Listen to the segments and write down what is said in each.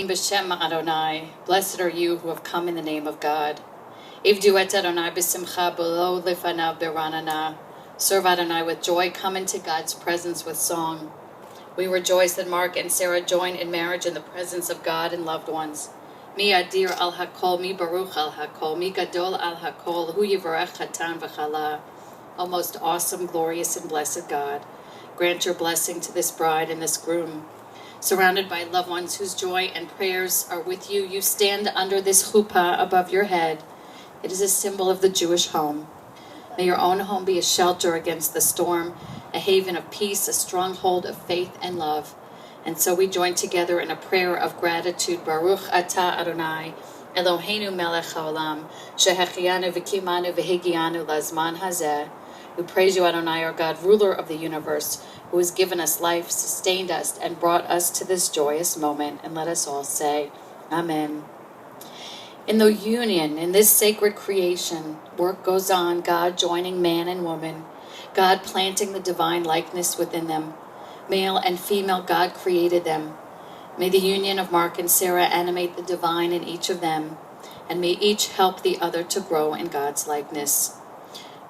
B'Shem Adonai, blessed are you who have come in the name of God. Ivdu et Adonai b'simcha b'lo lifanav b'ranana. Serve Adonai with joy, come into God's presence with song. We rejoice that Mark and Sarah join in marriage in the presence of God and loved ones. Mi adir al hakol, mi baruch al hakol, mi gadol al hakol, hu yivarech hatan v'chala. O most awesome, glorious, and blessed God, grant your blessing to this bride and this groom. Surrounded by loved ones whose joy and prayers are with you, you stand under this chuppah above your head. It is a symbol of the Jewish home. May your own home be a shelter against the storm, a haven of peace, a stronghold of faith and love. And so we join together in a prayer of gratitude. Baruch atah Adonai, Eloheinu melech haolam, shehechianu v'kimanu v'higianu lazman hazeh. We praise you, Adonai, our God, ruler of the universe, who has given us life, sustained us, and brought us to this joyous moment. And let us all say, Amen. In the union, in this sacred creation, work goes on, God joining man and woman, God planting the divine likeness within them. Male and female, God created them. May the union of Mark and Sarah animate the divine in each of them, and may each help the other to grow in God's likeness.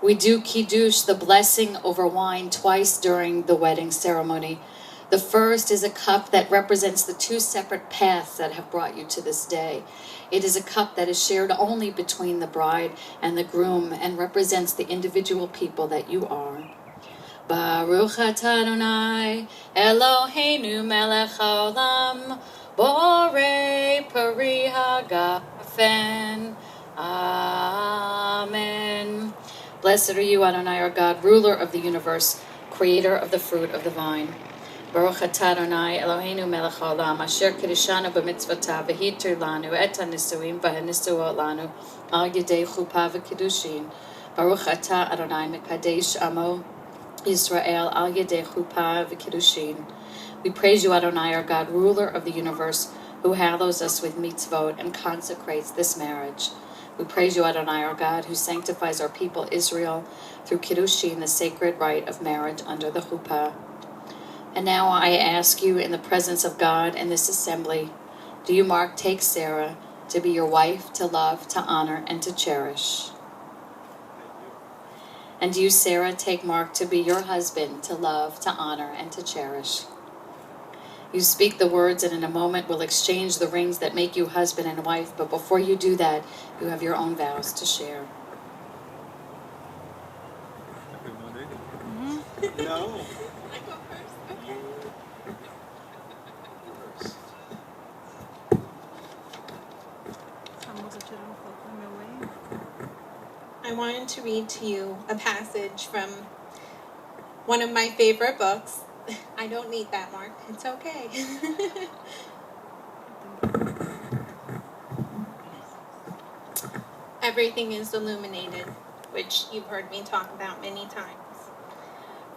We do kiddush, the blessing over wine, twice during the wedding ceremony. The first is a cup that represents the two separate paths that have brought you to this day. It is a cup that is shared only between the bride and the groom and represents the individual people that you are. Baruch atah Adonai, Eloheinu melech haolam, borei peri hagafen. Amen. Blessed are you, Adonai, our God, ruler of the universe, creator of the fruit of the vine. Baruch atah Adonai, Eloheinu melech haolam, asher kiddushanu b'mitzvotav, v'hitir lanu et hanisuim v'hanisuot lanu, al yedei chuppah v'kiddushin. Baruch atah Adonai, mekadesh amo Israel, al yedei chuppah v'kiddushin. We praise you, Adonai, our God, ruler of the universe, who hallows us with mitzvot and consecrates this marriage. We praise you, Adonai, our God, who sanctifies our people Israel through kiddushin, the sacred rite of marriage under the chuppah. And now I ask you, in the presence of God and this assembly, do you, Mark, take Sarah to be your wife, to love, to honor, and to cherish? And do you, Sarah, take Mark to be your husband, to love, to honor, and to cherish? You speak the words, and in a moment we'll exchange the rings that make you husband and wife. But before you do that, you have your own vows to share. No. I wanted to read to you a passage from one of my favorite books. I don't need that, Mark. It's okay. Everything is illuminated, which you've heard me talk about many times.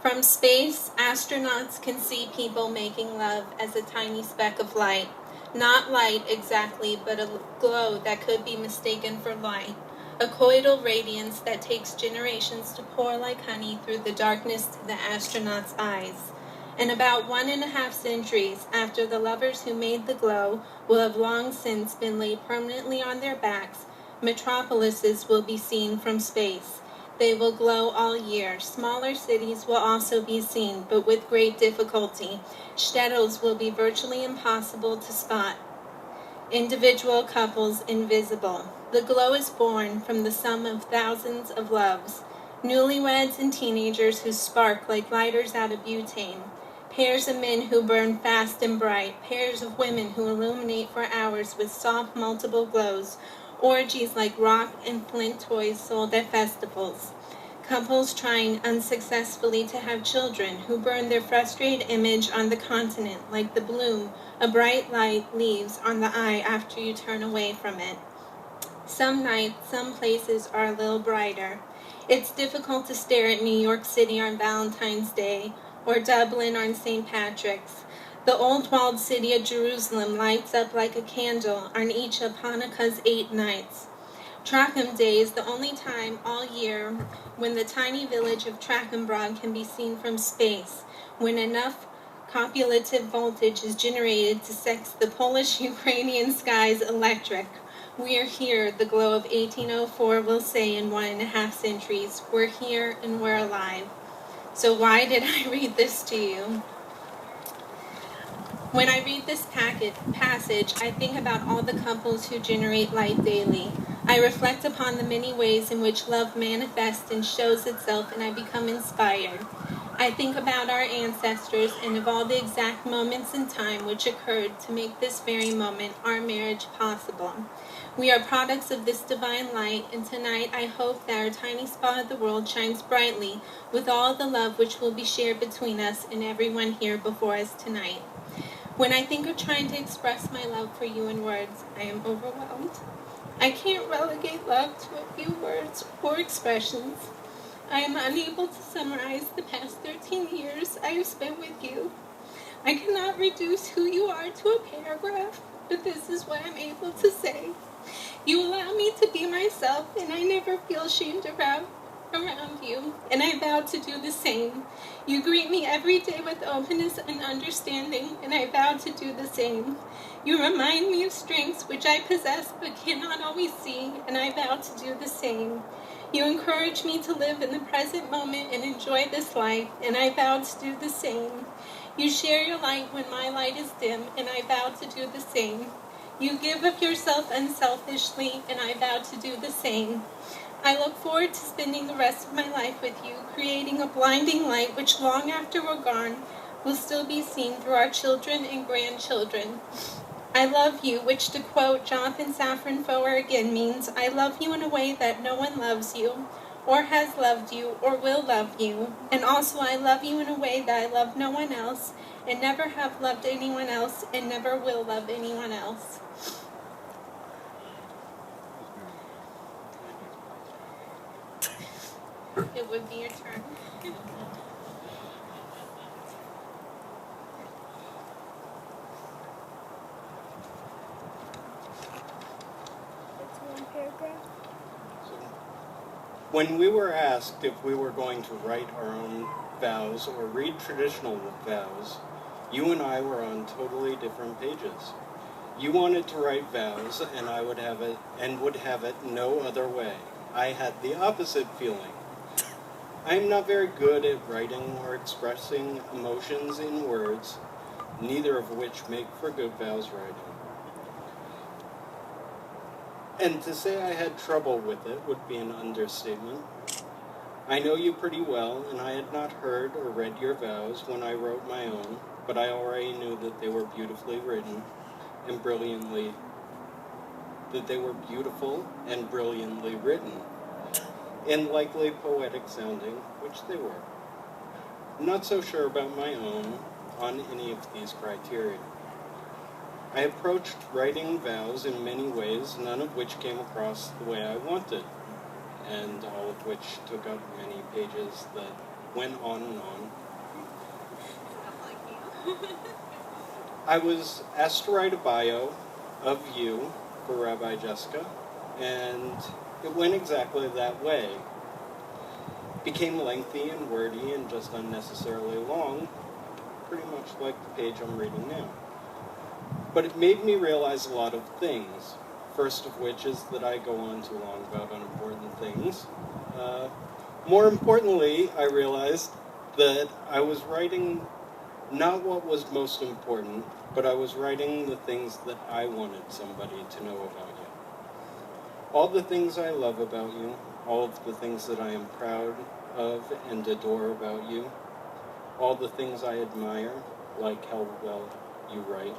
From space, astronauts can see people making love as a tiny speck of light. Not light exactly, but a glow that could be mistaken for light. A coidal radiance that takes generations to pour like honey through the darkness to the astronaut's eyes. And about 1.5 centuries after the lovers who made the glow will have long since been laid permanently on their backs, metropolises will be seen from space. They will glow all year. Smaller cities will also be seen, but with great difficulty. Shtetls will be virtually impossible to spot. Individual couples invisible. The glow is born from the sum of thousands of loves. Newlyweds and teenagers who spark like lighters out of butane. Pairs of men who burn fast and bright. Pairs of women who illuminate for hours with soft multiple glows. Orgies like rock and flint toys sold at festivals. Couples trying unsuccessfully to have children who burn their frustrated image on the continent like the bloom a bright light leaves on the eye after you turn away from it. Some nights, some places are a little brighter. It's difficult to stare at New York City on Valentine's Day or Dublin on St. Patrick's. The old walled city of Jerusalem lights up like a candle on each of Hanukkah's 8 nights. Trachim Day is the only time all year when the tiny village of Trachimbrod can be seen from space, when enough copulative voltage is generated to sex the Polish-Ukrainian skies electric. We are here, the glow of 1804 will say in 1.5 centuries. We're here and we're alive. So why did I read this to you? When I read this passage, I think about all the couples who generate light daily. I reflect upon the many ways in which love manifests and shows itself, and I become inspired. I think about our ancestors and of all the exact moments in time which occurred to make this very moment, our marriage, possible. We are products of this divine light, and tonight I hope that our tiny spot of the world shines brightly with all the love which will be shared between us and everyone here before us tonight. When I think of trying to express my love for you in words, I am overwhelmed. I can't relegate love to a few words or expressions. I am unable to summarize the past 13 years I have spent with you. I cannot reduce who you are to a paragraph, but this is what I'm able to say. You allow me to be myself, and I never feel ashamed around you, and I vow to do the same. You greet me every day with openness and understanding, and I vow to do the same. You remind me of strengths which I possess but cannot always see, and I vow to do the same. You encourage me to live in the present moment and enjoy this life, and I vow to do the same. You share your light when my light is dim, and I vow to do the same. You give of yourself unselfishly, and I vow to do the same. I look forward to spending the rest of my life with you, creating a blinding light which long after we're gone will still be seen through our children and grandchildren. I love you, which to quote Jonathan Safran Foer again means, I love you in a way that no one loves you, or has loved you, or will love you. And also I love you in a way that I love no one else, and never have loved anyone else, and never will love anyone else. It would be your turn. It's one paragraph. When we were asked if we were going to write our own vows or read traditional vows, you and I were on totally different pages. You wanted to write vows, and I would have it no other way. I had the opposite feeling. I am not very good at writing or expressing emotions in words, neither of which make for good vows writing. And to say I had trouble with it would be an understatement. I know you pretty well, and I had not heard or read your vows when I wrote my own, but I already knew that they were beautifully written and brilliantly, written, and likely poetic sounding, which they were. I'm not so sure about my own on any of these criteria. I approached writing vows in many ways, none of which came across the way I wanted, and all of which took up many pages that went on and on. I was asked to write a bio of you for Rabbi Jessica, and it went exactly that way. It became lengthy and wordy and just unnecessarily long, pretty much like the page I'm reading now. But it made me realize a lot of things, first of which is that I go on too long about unimportant things. More importantly, I realized that I was writing not what was most important, but I was writing the things that I wanted somebody to know about you. All the things I love about you, all of the things that I am proud of and adore about you, all the things I admire, like how well you write.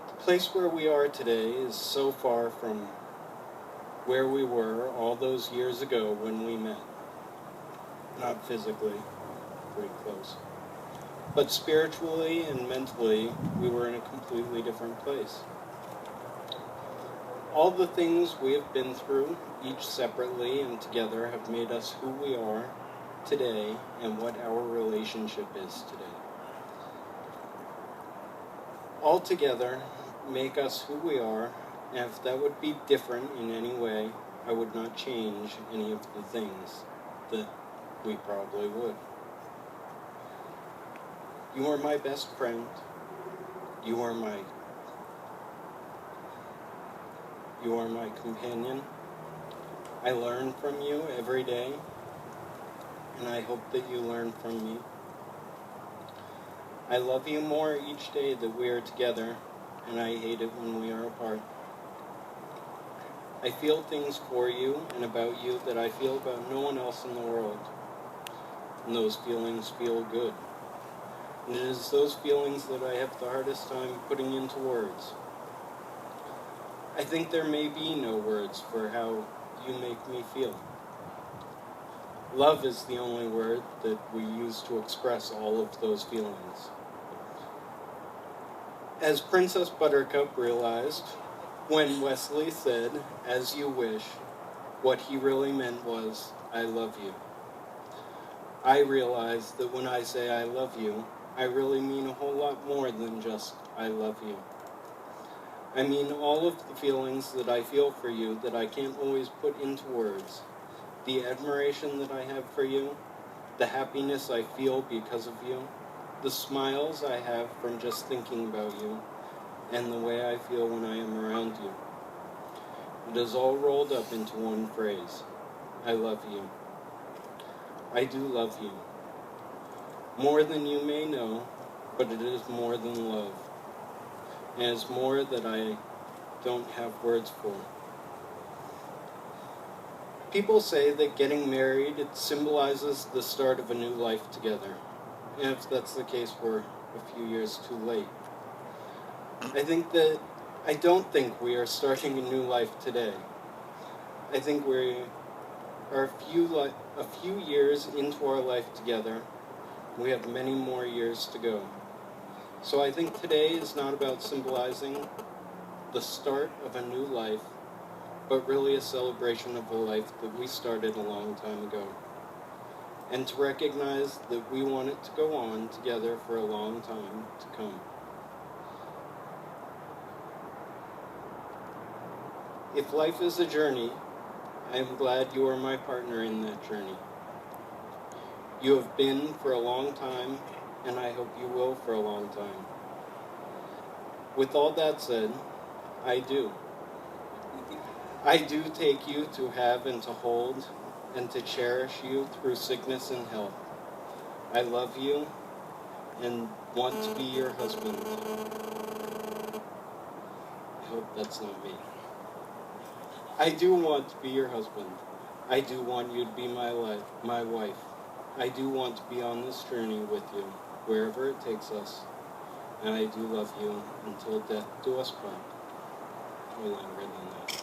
The place where we are today is so far from where we were all those years ago when we met. Not physically, pretty close. But spiritually and mentally, we were in a completely different place. All the things we have been through, each separately and together, have made us who we are today and what our relationship is today. All together make us who we are, and if that would be different in any way, I would not change any of the things that we probably would. You are my best friend. You are my companion. I learn from you every day, and I hope that you learn from me. I love you more each day that we are together, and I hate it when we are apart. I feel things for you and about you that I feel about no one else in the world, and those feelings feel good. And it is those feelings that I have the hardest time putting into words. I think there may be no words for how you make me feel. Love is the only word that we use to express all of those feelings. As Princess Buttercup realized, when Wesley said, "As you wish," what he really meant was, "I love you." I realized that when I say I love you, I really mean a whole lot more than just I love you. I mean all of the feelings that I feel for you that I can't always put into words. The admiration that I have for you, the happiness I feel because of you, the smiles I have from just thinking about you, and the way I feel when I am around you. It is all rolled up into one phrase. I love you. I do love you. More than you may know, but it is more than love. And it's more that I don't have words for. People say that getting married, it symbolizes the start of a new life together. And if that's the case, we're a few years too late. I don't think we are starting a new life today. I think we are a few years into our life together. We have many more years to go. So I think today is not about symbolizing the start of a new life, but really a celebration of a life that we started a long time ago. And to recognize that we want it to go on together for a long time to come. If life is a journey, I am glad you are my partner in that journey. You have been for a long time, and I hope you will for a long time. With all that said, I do. I do take you to have and to hold and to cherish you through sickness and health. I love you and want to be your husband. I hope that's not me. I do want to be your husband. I do want you to be my wife. I do want to be on this journey with you, wherever it takes us. And I do love you until death do us part. Or longer than that.